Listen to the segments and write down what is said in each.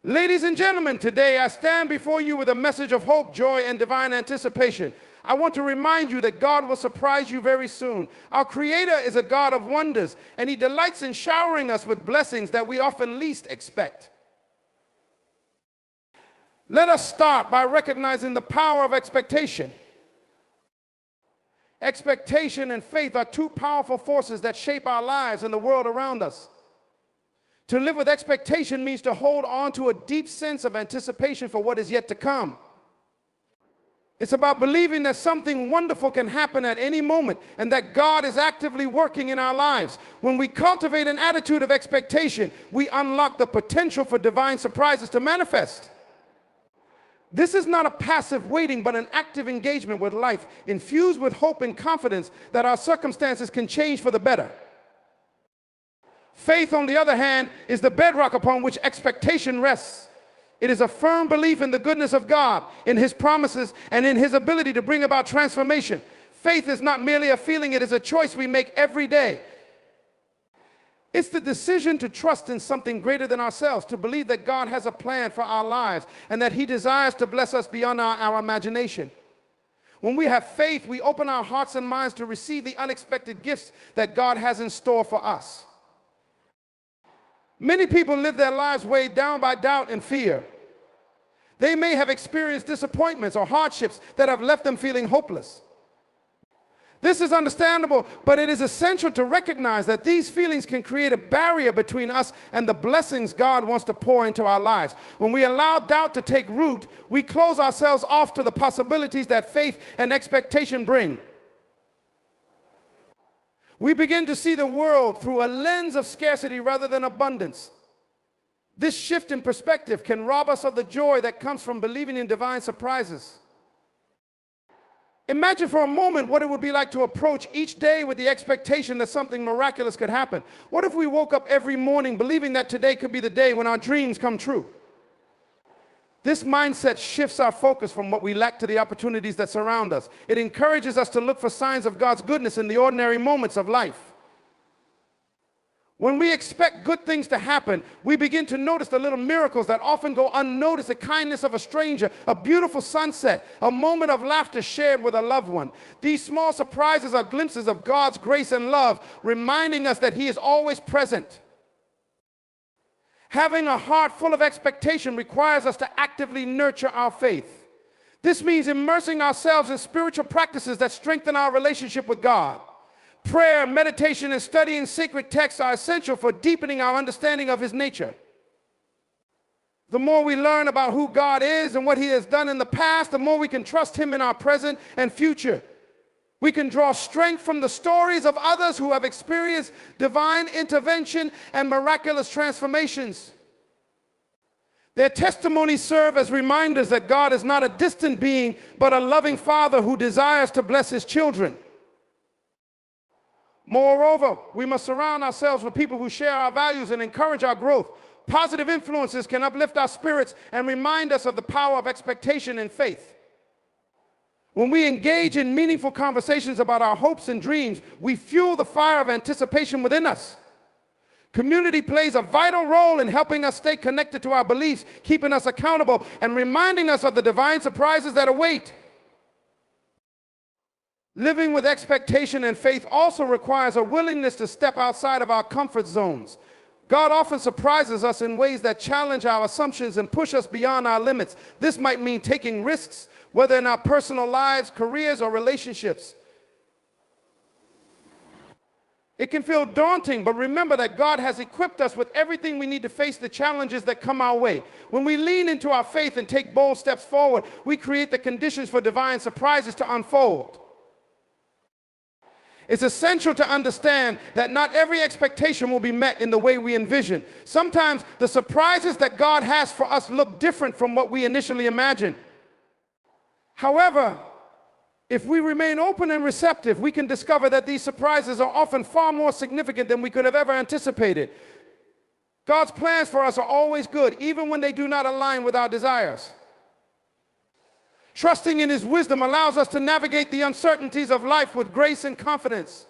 Ladies and gentlemen, today I stand before you with a message of hope, joy, and divine anticipation. I want to remind you that God will surprise you very soon. Our Creator is a God of wonders, and He delights in showering us with blessings that we often least expect. Let us start by recognizing the power of expectation. Expectation and faith are two powerful forces that shape our lives and the world around us. To live with expectation means to hold on to a deep sense of anticipation for what is yet to come. It's about believing that something wonderful can happen at any moment and that God is actively working in our lives. When we cultivate an attitude of expectation, we unlock the potential for divine surprises to manifest. This is not a passive waiting, but an active engagement with life, infused with hope and confidence that our circumstances can change for the better. Faith, on the other hand, is the bedrock upon which expectation rests. It is a firm belief in the goodness of God, in His promises, and in His ability to bring about transformation. Faith is not merely a feeling, it is a choice we make every day. It's the decision to trust in something greater than ourselves, to believe that God has a plan for our lives and that He desires to bless us beyond our imagination. When we have faith, we open our hearts and minds to receive the unexpected gifts that God has in store for us. Many people live their lives weighed down by doubt and fear. They may have experienced disappointments or hardships that have left them feeling hopeless. This is understandable, but it is essential to recognize that these feelings can create a barrier between us and the blessings God wants to pour into our lives. When we allow doubt to take root, we close ourselves off to the possibilities that faith and expectation bring. We begin to see the world through a lens of scarcity rather than abundance. This shift in perspective can rob us of the joy that comes from believing in divine surprises. Imagine for a moment what it would be like to approach each day with the expectation that something miraculous could happen. What if we woke up every morning believing that today could be the day when our dreams come true? This mindset shifts our focus from what we lack to the opportunities that surround us. It encourages us to look for signs of God's goodness in the ordinary moments of life. When we expect good things to happen, we begin to notice the little miracles that often go unnoticed: the kindness of a stranger, a beautiful sunset, a moment of laughter shared with a loved one. These small surprises are glimpses of God's grace and love, reminding us that He is always present. Having a heart full of expectation requires us to actively nurture our faith. This means immersing ourselves in spiritual practices that strengthen our relationship with God. Prayer, meditation, and studying sacred texts are essential for deepening our understanding of His nature. The more we learn about who God is and what He has done in the past, the more we can trust Him in our present and future. We can draw strength from the stories of others who have experienced divine intervention and miraculous transformations. Their testimonies serve as reminders that God is not a distant being, but a loving Father who desires to bless His children. Moreover, we must surround ourselves with people who share our values and encourage our growth. Positive influences can uplift our spirits and remind us of the power of expectation and faith. When we engage in meaningful conversations about our hopes and dreams, we fuel the fire of anticipation within us. Community plays a vital role in helping us stay connected to our beliefs, keeping us accountable, and reminding us of the divine surprises that await. Living with expectation and faith also requires a willingness to step outside of our comfort zones. God often surprises us in ways that challenge our assumptions and push us beyond our limits. This might mean taking risks, whether in our personal lives, careers, or relationships. It can feel daunting, but remember that God has equipped us with everything we need to face the challenges that come our way. When we lean into our faith and take bold steps forward, we create the conditions for divine surprises to unfold. It's essential to understand that not every expectation will be met in the way we envision. Sometimes the surprises that God has for us look different from what we initially imagined. However, if we remain open and receptive, we can discover that these surprises are often far more significant than we could have ever anticipated. God's plans for us are always good, even when they do not align with our desires. Trusting in His wisdom allows us to navigate the uncertainties of life with grace and confidence.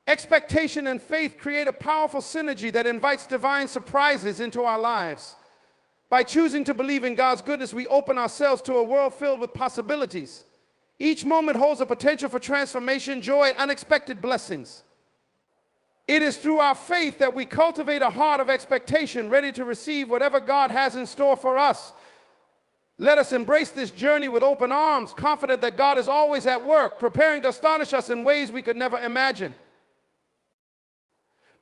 Expectation and faith create a powerful synergy that invites divine surprises into our lives. By choosing to believe in God's goodness, we open ourselves to a world filled with possibilities. Each moment holds a potential for transformation, joy, and unexpected blessings. It is through our faith that we cultivate a heart of expectation, ready to receive whatever God has in store for us. Let us embrace this journey with open arms, confident that God is always at work, preparing to astonish us in ways we could never imagine.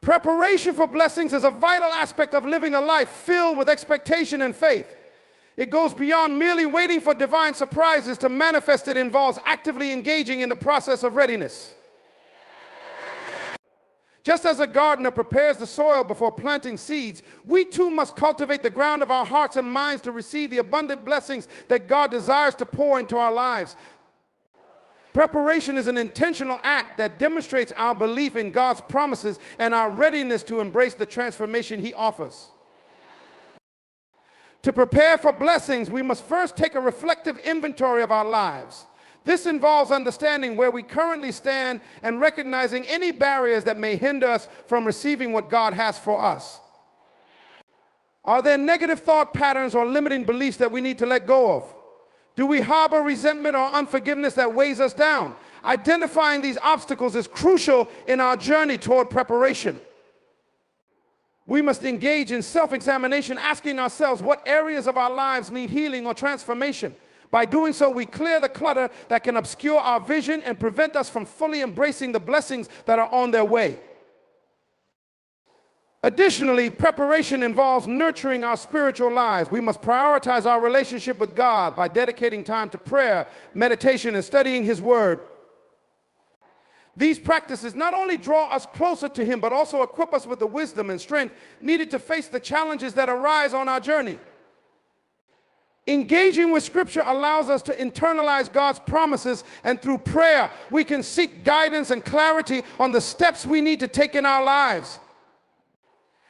Preparation for blessings is a vital aspect of living a life filled with expectation and faith. It goes beyond merely waiting for divine surprises to manifest. It involves actively engaging in the process of readiness. Just as a gardener prepares the soil before planting seeds, we too must cultivate the ground of our hearts and minds to receive the abundant blessings that God desires to pour into our lives. Preparation is an intentional act that demonstrates our belief in God's promises and our readiness to embrace the transformation He offers. To prepare for blessings, we must first take a reflective inventory of our lives. This involves understanding where we currently stand and recognizing any barriers that may hinder us from receiving what God has for us. Are there negative thought patterns or limiting beliefs that we need to let go of? Do we harbor resentment or unforgiveness that weighs us down? Identifying these obstacles is crucial in our journey toward preparation. We must engage in self-examination, asking ourselves what areas of our lives need healing or transformation. By doing so, we clear the clutter that can obscure our vision and prevent us from fully embracing the blessings that are on their way. Additionally, preparation involves nurturing our spiritual lives. We must prioritize our relationship with God by dedicating time to prayer, meditation, and studying His Word. These practices not only draw us closer to Him, but also equip us with the wisdom and strength needed to face the challenges that arise on our journey. Engaging with Scripture allows us to internalize God's promises, and through prayer, we can seek guidance and clarity on the steps we need to take in our lives.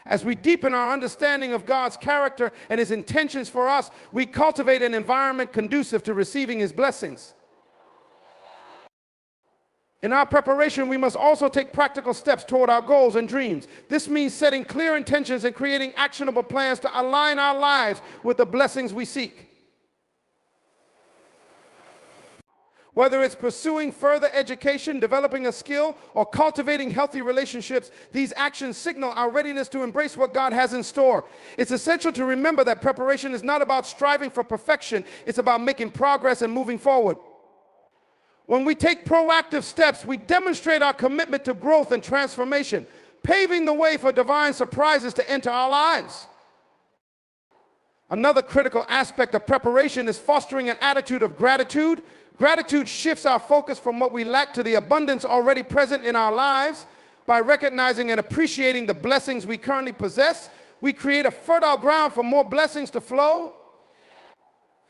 As we deepen our understanding of God's character and His intentions for us, we cultivate an environment conducive to receiving His blessings. In our preparation, we must also take practical steps toward our goals and dreams. This means setting clear intentions and creating actionable plans to align our lives with the blessings we seek. Whether it's pursuing further education, developing a skill, or cultivating healthy relationships, these actions signal our readiness to embrace what God has in store. It's essential to remember that preparation is not about striving for perfection. It's about making progress and moving forward. When we take proactive steps, we demonstrate our commitment to growth and transformation, paving the way for divine surprises to enter our lives. Another critical aspect of preparation is fostering an attitude of gratitude. Gratitude shifts our focus from what we lack to the abundance already present in our lives. By recognizing and appreciating the blessings we currently possess, we create a fertile ground for more blessings to flow.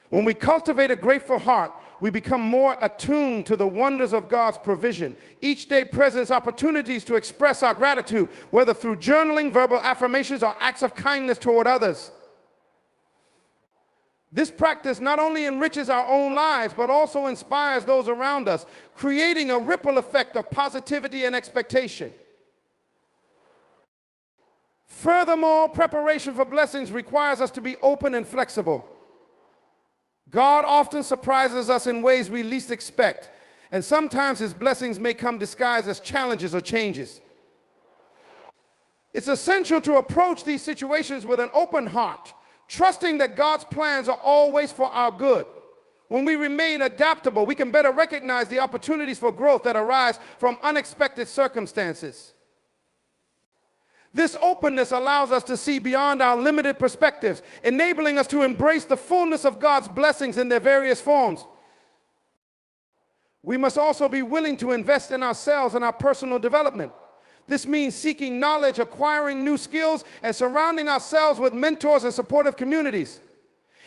When we cultivate a grateful heart, we become more attuned to the wonders of God's provision. Each day presents opportunities to express our gratitude, whether through journaling, verbal affirmations, or acts of kindness toward others. This practice not only enriches our own lives, but also inspires those around us, creating a ripple effect of positivity and expectation. Furthermore, preparation for blessings requires us to be open and flexible. God often surprises us in ways we least expect, and sometimes His blessings may come disguised as challenges or changes. It's essential to approach these situations with an open heart, trusting that God's plans are always for our good. When we remain adaptable, we can better recognize the opportunities for growth that arise from unexpected circumstances. This openness allows us to see beyond our limited perspectives, enabling us to embrace the fullness of God's blessings in their various forms. We must also be willing to invest in ourselves and our personal development. This means seeking knowledge, acquiring new skills, and surrounding ourselves with mentors and supportive communities.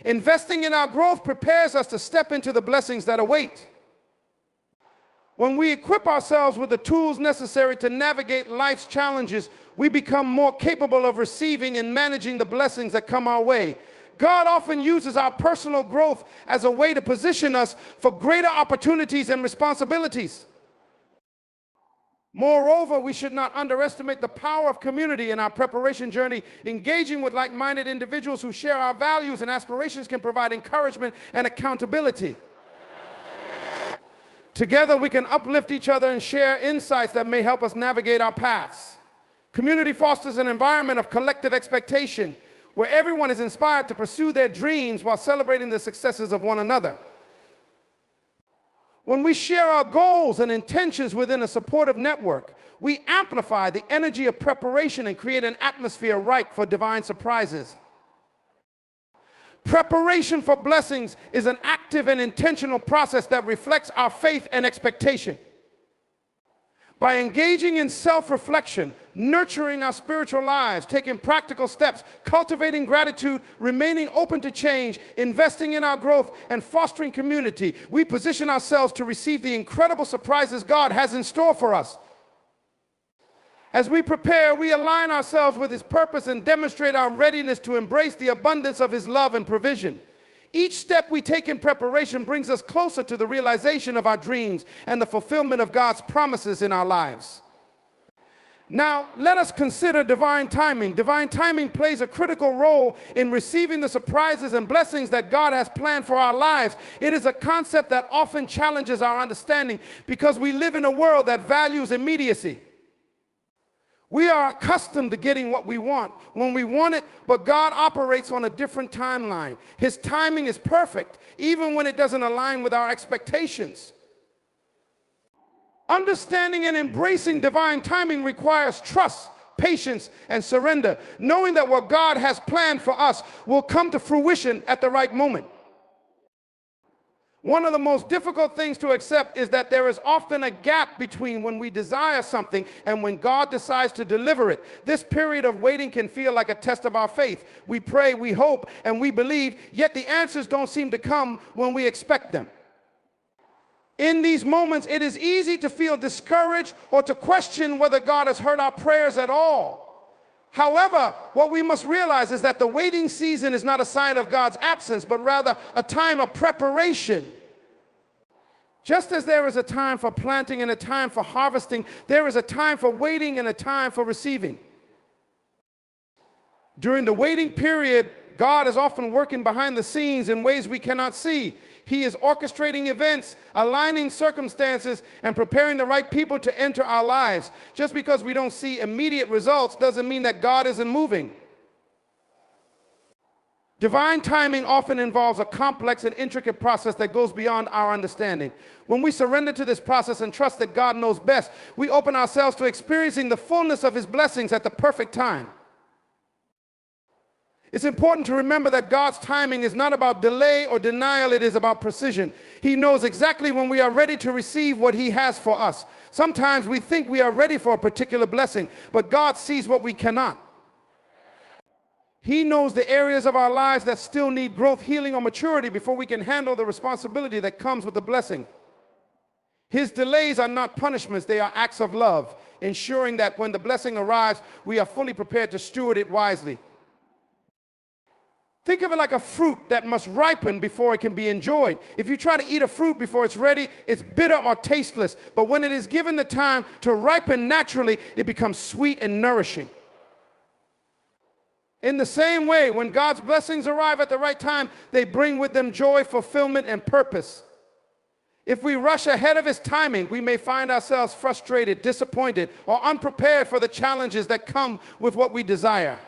Investing in our growth prepares us to step into the blessings that await. When we equip ourselves with the tools necessary to navigate life's challenges, we become more capable of receiving and managing the blessings that come our way. God often uses our personal growth as a way to position us for greater opportunities and responsibilities. Moreover, we should not underestimate the power of community in our preparation journey. Engaging with like-minded individuals who share our values and aspirations can provide encouragement and accountability. Together, we can uplift each other and share insights that may help us navigate our paths. Community fosters an environment of collective expectation where everyone is inspired to pursue their dreams while celebrating the successes of one another. When we share our goals and intentions within a supportive network, we amplify the energy of preparation and create an atmosphere ripe for divine surprises. Preparation for blessings is an active and intentional process that reflects our faith and expectation. By engaging in self-reflection, nurturing our spiritual lives, taking practical steps, cultivating gratitude, remaining open to change, investing in our growth, and fostering community, we position ourselves to receive the incredible surprises God has in store for us. As we prepare, we align ourselves with His purpose and demonstrate our readiness to embrace the abundance of His love and provision. Each step we take in preparation brings us closer to the realization of our dreams and the fulfillment of God's promises in our lives. Now, let us consider divine timing. Divine timing plays a critical role in receiving the surprises and blessings that God has planned for our lives. It is a concept that often challenges our understanding because we live in a world that values immediacy. We are accustomed to getting what we want when we want it, but God operates on a different timeline. His timing is perfect, even when it doesn't align with our expectations. Understanding and embracing divine timing requires trust, patience, and surrender, knowing that what God has planned for us will come to fruition at the right moment. One of the most difficult things to accept is that there is often a gap between when we desire something and when God decides to deliver it. This period of waiting can feel like a test of our faith. We pray, we hope, and we believe, yet the answers don't seem to come when we expect them. In these moments, it is easy to feel discouraged or to question whether God has heard our prayers at all. However, what we must realize is that the waiting season is not a sign of God's absence, but rather a time of preparation. Just as there is a time for planting and a time for harvesting, there is a time for waiting and a time for receiving. During the waiting period, God is often working behind the scenes in ways we cannot see. He is orchestrating events, aligning circumstances, and preparing the right people to enter our lives. Just because we don't see immediate results doesn't mean that God isn't moving. Divine timing often involves a complex and intricate process that goes beyond our understanding. When we surrender to this process and trust that God knows best, we open ourselves to experiencing the fullness of His blessings at the perfect time. It's important to remember that God's timing is not about delay or denial, it is about precision. He knows exactly when we are ready to receive what He has for us. Sometimes we think we are ready for a particular blessing, but God sees what we cannot. He knows the areas of our lives that still need growth, healing, or maturity before we can handle the responsibility that comes with the blessing. His delays are not punishments, they are acts of love, ensuring that when the blessing arrives, we are fully prepared to steward it wisely. Think of it like a fruit that must ripen before it can be enjoyed. If you try to eat a fruit before it's ready, it's bitter or tasteless. But when it is given the time to ripen naturally, it becomes sweet and nourishing. In the same way, when God's blessings arrive at the right time, they bring with them joy, fulfillment, and purpose. If we rush ahead of His timing, we may find ourselves frustrated, disappointed, or unprepared for the challenges that come with what we desire.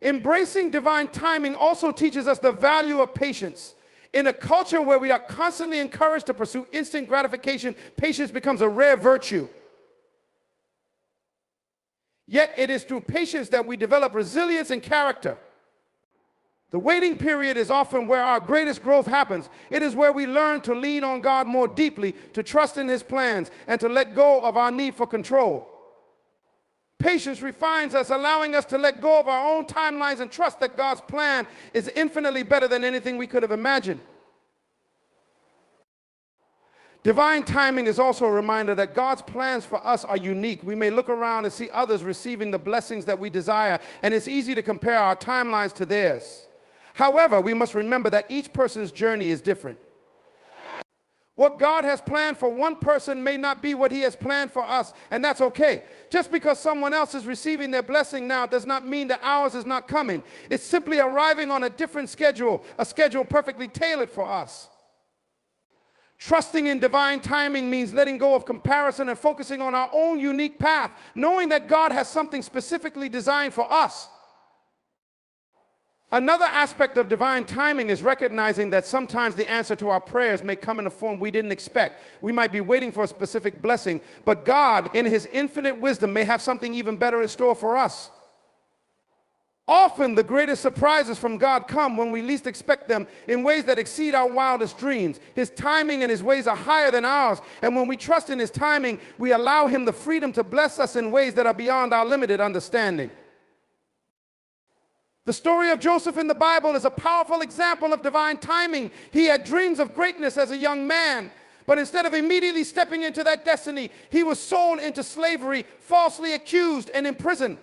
Embracing divine timing also teaches us the value of patience. In a culture where we are constantly encouraged to pursue instant gratification, patience becomes a rare virtue. Yet it is through patience that we develop resilience and character. The waiting period is often where our greatest growth happens. It is where we learn to lean on God more deeply, to trust in His plans, and to let go of our need for control. Patience refines us, allowing us to let go of our own timelines and trust that God's plan is infinitely better than anything we could have imagined. Divine timing is also a reminder that God's plans for us are unique. We may look around and see others receiving the blessings that we desire, and it's easy to compare our timelines to theirs. However, we must remember that each person's journey is different. What God has planned for one person may not be what he has planned for us, and that's okay. Just because someone else is receiving their blessing now does not mean that ours is not coming. It's simply arriving on a different schedule, a schedule perfectly tailored for us. Trusting in divine timing means letting go of comparison and focusing on our own unique path, knowing that God has something specifically designed for us. Another aspect of divine timing is recognizing that sometimes the answer to our prayers may come in a form we didn't expect. We might be waiting for a specific blessing, but God, in his infinite wisdom, may have something even better in store for us. Often the greatest surprises from God come when we least expect them, in ways that exceed our wildest dreams. His timing and his ways are higher than ours, and when we trust in his timing, we allow him the freedom to bless us in ways that are beyond our limited understanding. The story of Joseph in the Bible is a powerful example of divine timing. He had dreams of greatness as a young man, but instead of immediately stepping into that destiny, he was sold into slavery, falsely accused, and imprisoned.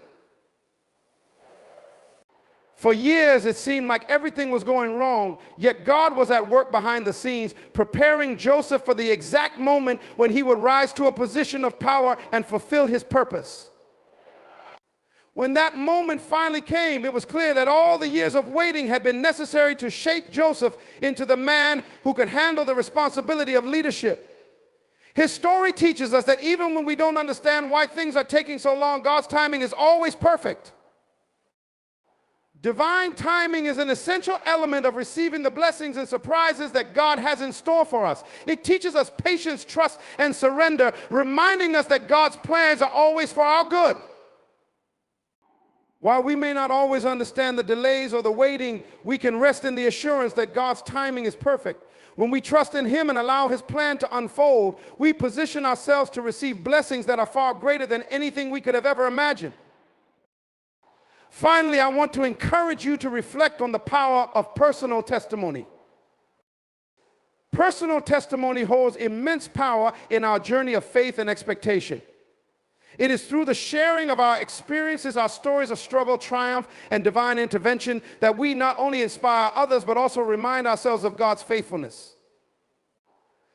For years, it seemed like everything was going wrong, yet God was at work behind the scenes, preparing Joseph for the exact moment when he would rise to a position of power and fulfill his purpose. When that moment finally came, it was clear that all the years of waiting had been necessary to shape Joseph into the man who could handle the responsibility of leadership. His story teaches us that even when we don't understand why things are taking so long, God's timing is always perfect. Divine timing is an essential element of receiving the blessings and surprises that God has in store for us. It teaches us patience, trust, and surrender, reminding us that God's plans are always for our good. While we may not always understand the delays or the waiting, we can rest in the assurance that God's timing is perfect. When we trust in him and allow his plan to unfold, we position ourselves to receive blessings that are far greater than anything we could have ever imagined. Finally, I want to encourage you to reflect on the power of personal testimony. Personal testimony holds immense power in our journey of faith and expectation. It is through the sharing of our experiences, our stories of struggle, triumph, and divine intervention that we not only inspire others, but also remind ourselves of God's faithfulness.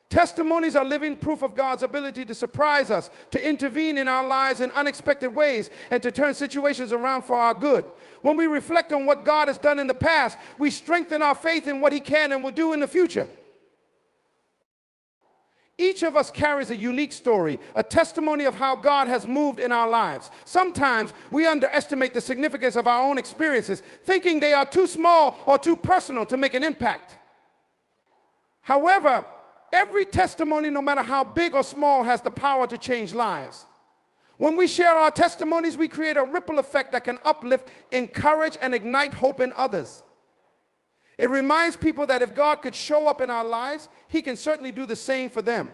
Testimonies are living proof of God's ability to surprise us, to intervene in our lives in unexpected ways, and to turn situations around for our good. When we reflect on what God has done in the past, we strengthen our faith in what he can and will do in the future. Each of us carries a unique story, a testimony of how God has moved in our lives. Sometimes we underestimate the significance of our own experiences, thinking they are too small or too personal to make an impact. However, every testimony, no matter how big or small, has the power to change lives. When we share our testimonies, we create a ripple effect that can uplift, encourage, and ignite hope in others. It reminds people that if God could show up in our lives, he can certainly do the same for them.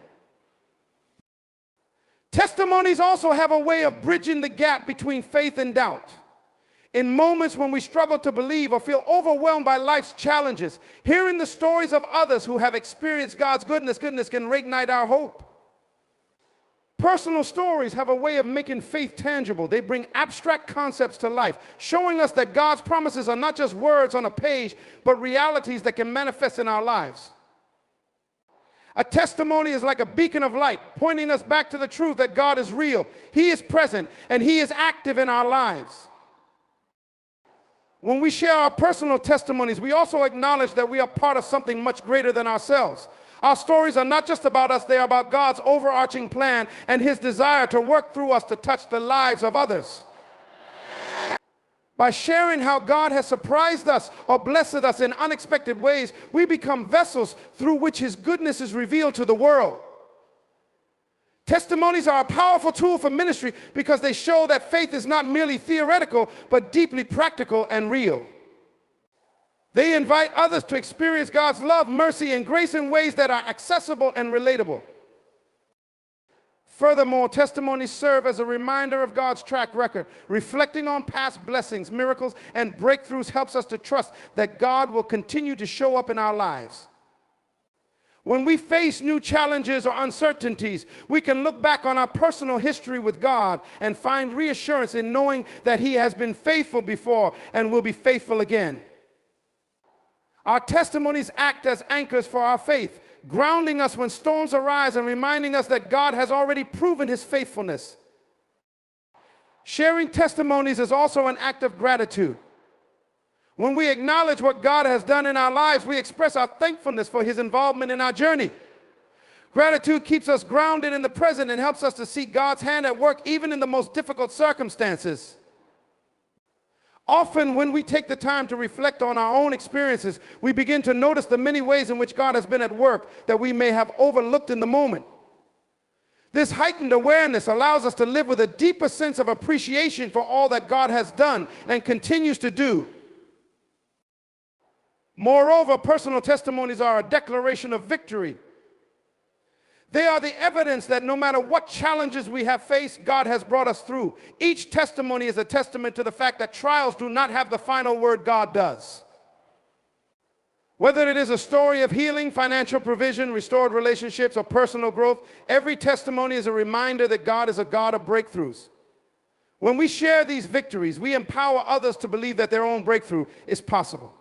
Testimonies also have a way of bridging the gap between faith and doubt. In moments when we struggle to believe or feel overwhelmed by life's challenges, hearing the stories of others who have experienced God's goodness can reignite our hope. Personal stories have a way of making faith tangible. They bring abstract concepts to life, showing us that God's promises are not just words on a page, but realities that can manifest in our lives. A testimony is like a beacon of light, pointing us back to the truth that God is real, he is present, and he is active in our lives. When we share our personal testimonies, we also acknowledge that we are part of something much greater than ourselves. Our stories are not just about us, they are about God's overarching plan and his desire to work through us to touch the lives of others. By sharing how God has surprised us or blessed us in unexpected ways, we become vessels through which his goodness is revealed to the world. Testimonies are a powerful tool for ministry because they show that faith is not merely theoretical, but deeply practical and real. They invite others to experience God's love, mercy, and grace in ways that are accessible and relatable. Furthermore, testimonies serve as a reminder of God's track record. Reflecting on past blessings, miracles, and breakthroughs helps us to trust that God will continue to show up in our lives. When we face new challenges or uncertainties, we can look back on our personal history with God and find reassurance in knowing that he has been faithful before and will be faithful again. Our testimonies act as anchors for our faith, grounding us when storms arise and reminding us that God has already proven his faithfulness. Sharing testimonies is also an act of gratitude. When we acknowledge what God has done in our lives, we express our thankfulness for his involvement in our journey. Gratitude keeps us grounded in the present and helps us to see God's hand at work even in the most difficult circumstances. Often when we take the time to reflect on our own experiences, we begin to notice the many ways in which God has been at work that we may have overlooked in the moment. This heightened awareness allows us to live with a deeper sense of appreciation for all that God has done and continues to do. Moreover, personal testimonies are a declaration of victory. They are the evidence that no matter what challenges we have faced, God has brought us through. Each testimony is a testament to the fact that trials do not have the final word, God does. Whether it is a story of healing, financial provision, restored relationships, or personal growth, every testimony is a reminder that God is a God of breakthroughs. When we share these victories, we empower others to believe that their own breakthrough is possible.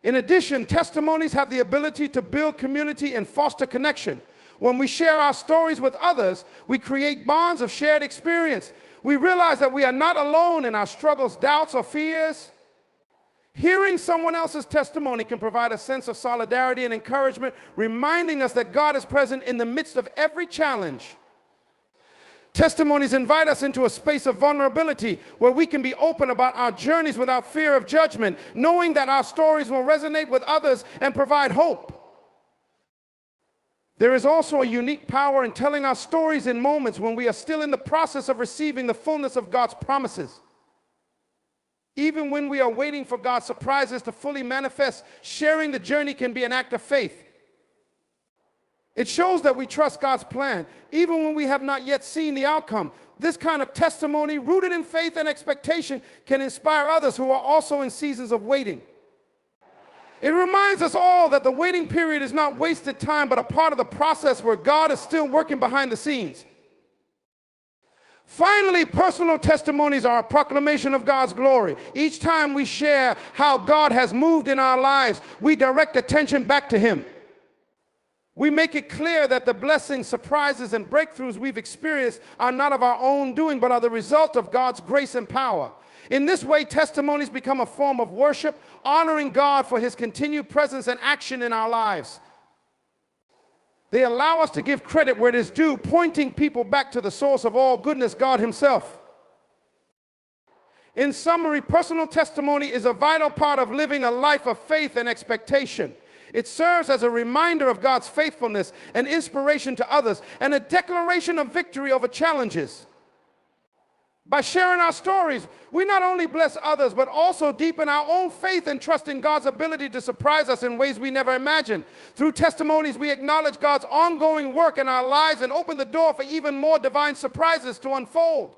In addition, testimonies have the ability to build community and foster connection. When we share our stories with others, we create bonds of shared experience. We realize that we are not alone in our struggles, doubts, or fears. Hearing someone else's testimony can provide a sense of solidarity and encouragement, reminding us that God is present in the midst of every challenge. Testimonies invite us into a space of vulnerability where we can be open about our journeys without fear of judgment, knowing that our stories will resonate with others and provide hope. There is also a unique power in telling our stories in moments when we are still in the process of receiving the fullness of God's promises. Even when we are waiting for God's surprises to fully manifest, sharing the journey can be an act of faith. It shows that we trust God's plan, even when we have not yet seen the outcome. This kind of testimony, rooted in faith and expectation, can inspire others who are also in seasons of waiting. It reminds us all that the waiting period is not wasted time, but a part of the process where God is still working behind the scenes. Finally, personal testimonies are a proclamation of God's glory. Each time we share how God has moved in our lives, we direct attention back to him. We make it clear that the blessings, surprises, and breakthroughs we've experienced are not of our own doing, but are the result of God's grace and power. In this way, testimonies become a form of worship, honoring God for his continued presence and action in our lives. They allow us to give credit where it is due, pointing people back to the source of all goodness, God himself. In summary, personal testimony is a vital part of living a life of faith and expectation. It serves as a reminder of God's faithfulness and inspiration to others, and a declaration of victory over challenges. By sharing our stories, we not only bless others, but also deepen our own faith and trust in God's ability to surprise us in ways we never imagined. Through testimonies, we acknowledge God's ongoing work in our lives and open the door for even more divine surprises to unfold.